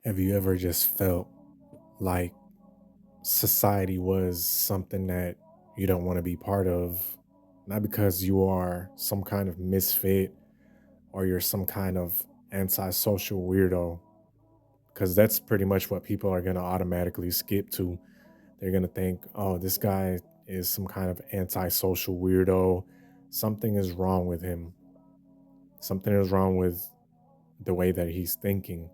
Have you ever just felt like society was something that you don't want to be part of? Not because you are some kind of misfit or you're some kind of antisocial weirdo, because that's pretty much what people are going to automatically skip to. They're going to think, oh, this guy is some kind of antisocial weirdo. Something is wrong with him. Something is wrong with the way that he's thinking.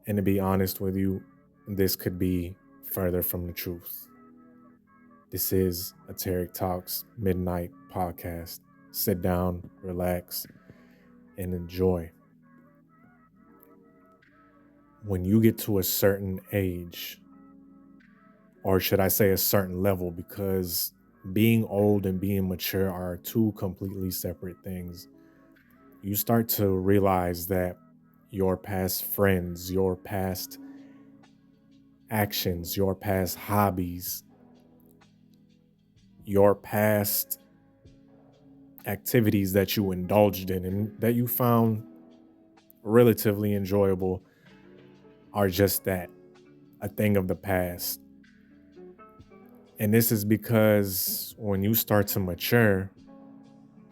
And to be honest with you, this could be further from the truth. This is a Tarek Talks Midnight podcast. Sit down, relax, and enjoy. When you get to a certain age, or should I say a certain level, because being old and being mature are two completely separate things, you start to realize that your past friends, your past actions, your past hobbies, your past activities that you indulged in and that you found relatively enjoyable are just that, a thing of the past. And this is because when you start to mature,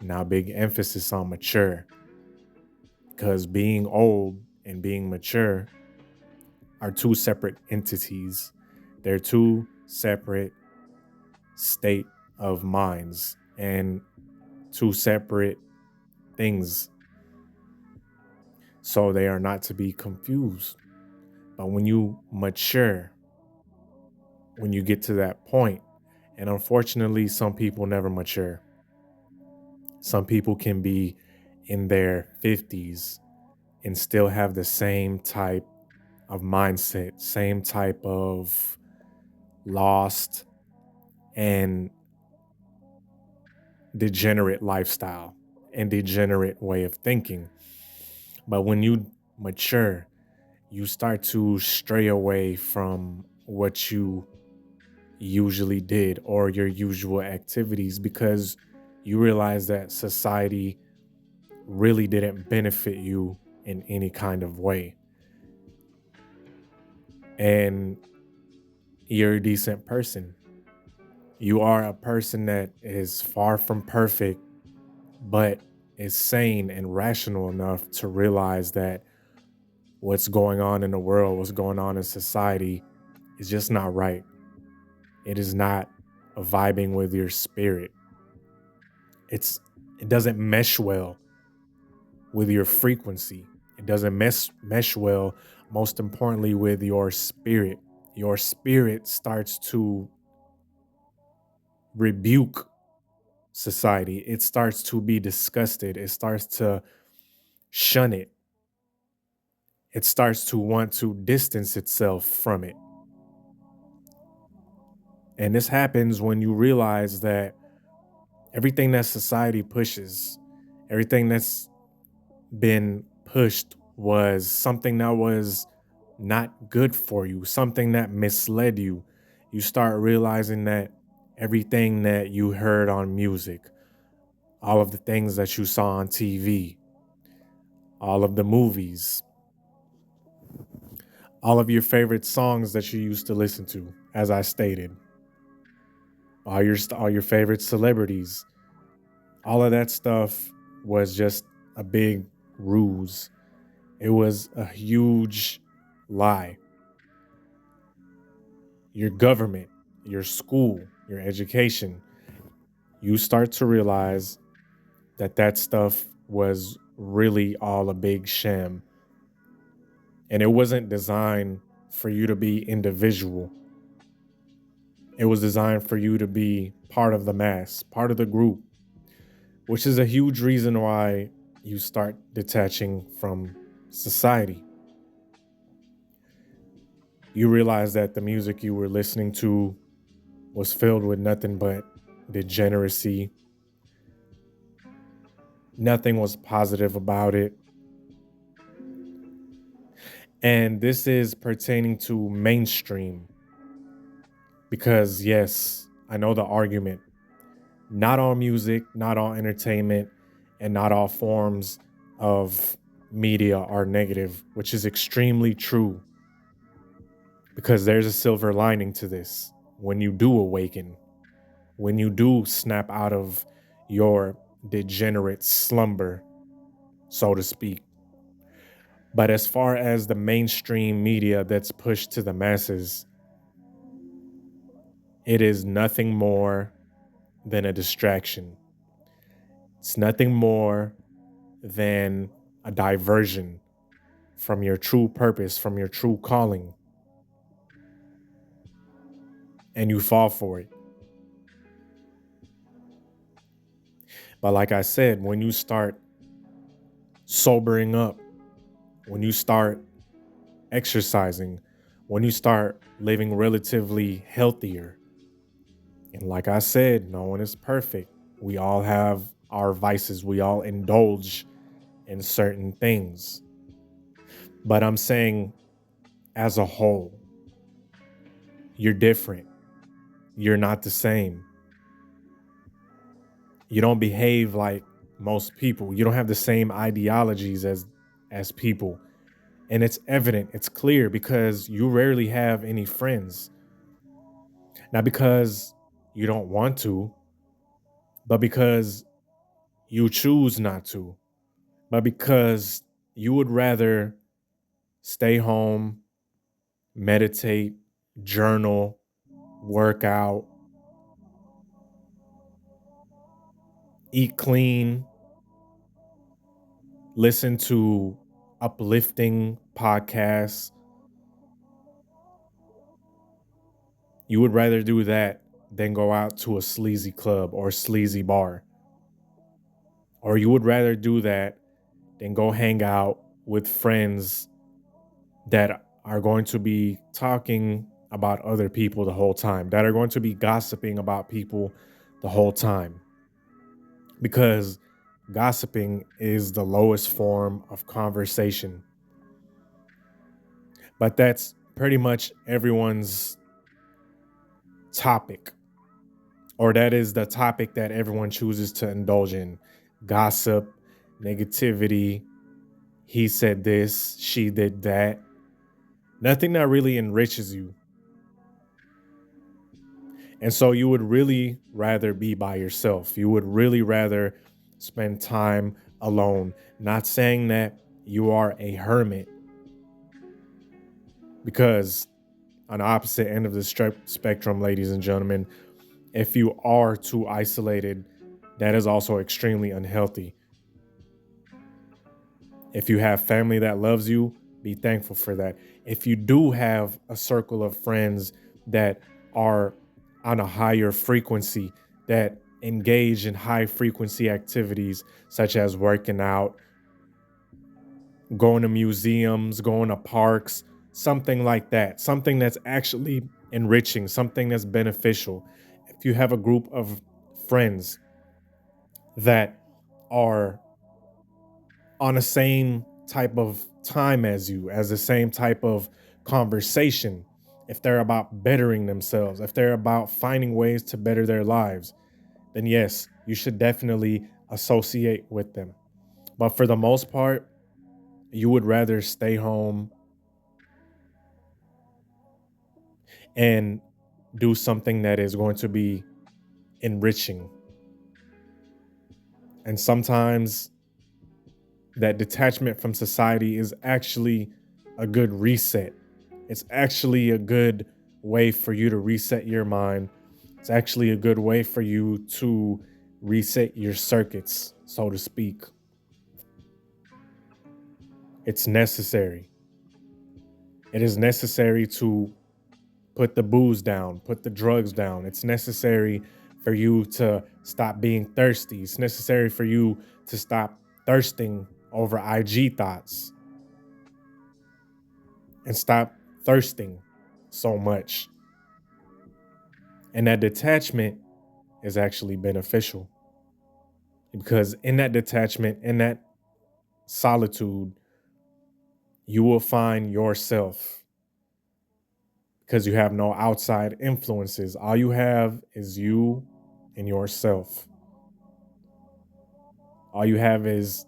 now big emphasis on mature, because being old and being mature are two separate entities. They're two separate state of minds and two separate things. So they are not to be confused. But when you mature, when you get to that point, and unfortunately, some people never mature. Some people can be in their 50s and still have the same type of mindset, same type of lost and degenerate lifestyle and degenerate way of thinking. But when you mature, you start to stray away from what you usually did or your usual activities, because you realize that society really didn't benefit you in any kind of way. And you're a decent person. You are a person that is far from perfect, but is sane and rational enough to realize that what's going on in the world, what's going on in society is just not right. It is not vibing with your spirit. It doesn't mesh well with your frequency. It doesn't mesh well, most importantly, with your spirit. Your spirit starts to rebuke society. It starts to be disgusted. It starts to shun it. It starts to want to distance itself from it. And this happens when you realize that everything that society pushes, everything that's been pushed was something that was not good for you, something that misled you. You start realizing that everything that you heard on music, all of the things that you saw on TV, all of the movies, all of your favorite songs that you used to listen to, as I stated, all your favorite celebrities, all of that stuff was just a big ruse. It was a huge lie. Your government, your school, your education, you start to realize that that stuff was really all a big sham. And it wasn't designed for you to be individual. It was designed for you to be part of the mass, part of the group, which is a huge reason why you start detaching from society. You realize that the music you were listening to was filled with nothing but degeneracy. Nothing was positive about it. And this is pertaining to mainstream. Because, yes, I know the argument. Not all music, not all entertainment, and not all forms of media are negative, which is extremely true because there's a silver lining to this. When you do awaken, when you do snap out of your degenerate slumber, so to speak. But as far as the mainstream media that's pushed to the masses, it is nothing more than a distraction. It's nothing more than a diversion from your true purpose, from your true calling, and you fall for it. But like I said, when you start sobering up, when you start exercising, when you start living relatively healthier, and like I said, no one is perfect. We all have our vices, we all indulge in certain things. But I'm saying, as a whole, you're different. You're not the same. You don't behave like most people. You don't have the same ideologies as people. And it's evident, it's clear because you rarely have any friends. Not because you don't want to, but because you choose not to. But because you would rather stay home, meditate, journal, work out, eat clean, listen to uplifting podcasts. You would rather do that than go out to a sleazy club or sleazy bar. Or you would rather do that than go hang out with friends that are going to be talking about other people the whole time, that are going to be gossiping about people the whole time. Because gossiping is the lowest form of conversation. But that's pretty much everyone's topic, or that is the topic that everyone chooses to indulge in: gossip, negativity. He said this, she did that. Nothing that really enriches you. And so you would really rather be by yourself. You would really rather spend time alone. Not saying that you are a hermit, because on the opposite end of the spectrum, ladies and gentlemen, if you are too isolated, that is also extremely unhealthy. If you have family that loves you, be thankful for that. If you do have a circle of friends that are on a higher frequency, that engage in high frequency activities such as working out, going to museums, going to parks, something like that, something that's actually enriching, something that's beneficial. If you have a group of friends that are on the same type of time as you, as the same type of conversation, if they're about bettering themselves, if they're about finding ways to better their lives, then yes, you should definitely associate with them. But for the most part, you would rather stay home and do something that is going to be enriching. And sometimes that detachment from society is actually a good reset. It's actually a good way for you to reset your mind. It's actually a good way for you to reset your circuits, so to speak. It's necessary. It is necessary to put the booze down, put the drugs down. It's necessary for you to stop being thirsty. It's necessary for you to stop thirsting over IG thoughts and stop thirsting so much. And that detachment is actually beneficial because in that detachment, in that solitude, you will find yourself because you have no outside influences. All you have is you and yourself. All you have is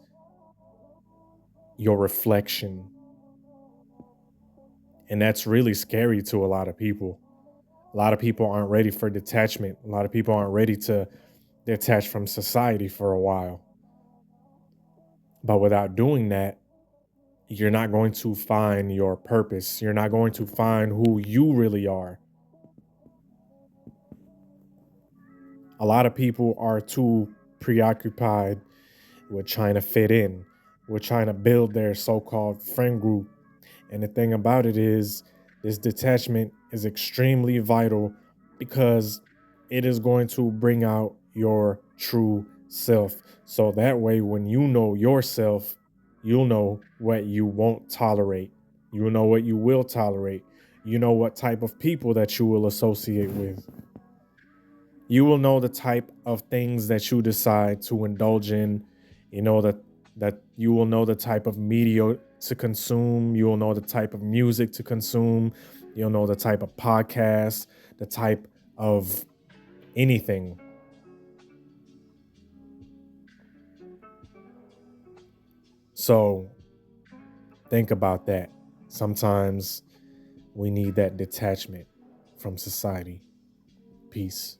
your reflection. And that's really scary to a lot of people. A lot of people aren't ready for detachment. A lot of people aren't ready to detach from society for a while. But without doing that, you're not going to find your purpose. You're not going to find who you really are. A lot of people are too preoccupied with trying to fit in, with trying to build their so called friend group. And the thing about it is, this detachment is extremely vital because it is going to bring out your true self. So that way, when you know yourself, you'll know what you won't tolerate. You'll know what you will tolerate. You know what type of people that you will associate with. You will know the type of things that you decide to indulge in. You know that you will know the type of media to consume. You will know the type of music to consume. You'll know the type of podcast, the type of anything. So think about that. Sometimes we need that detachment from society. Peace.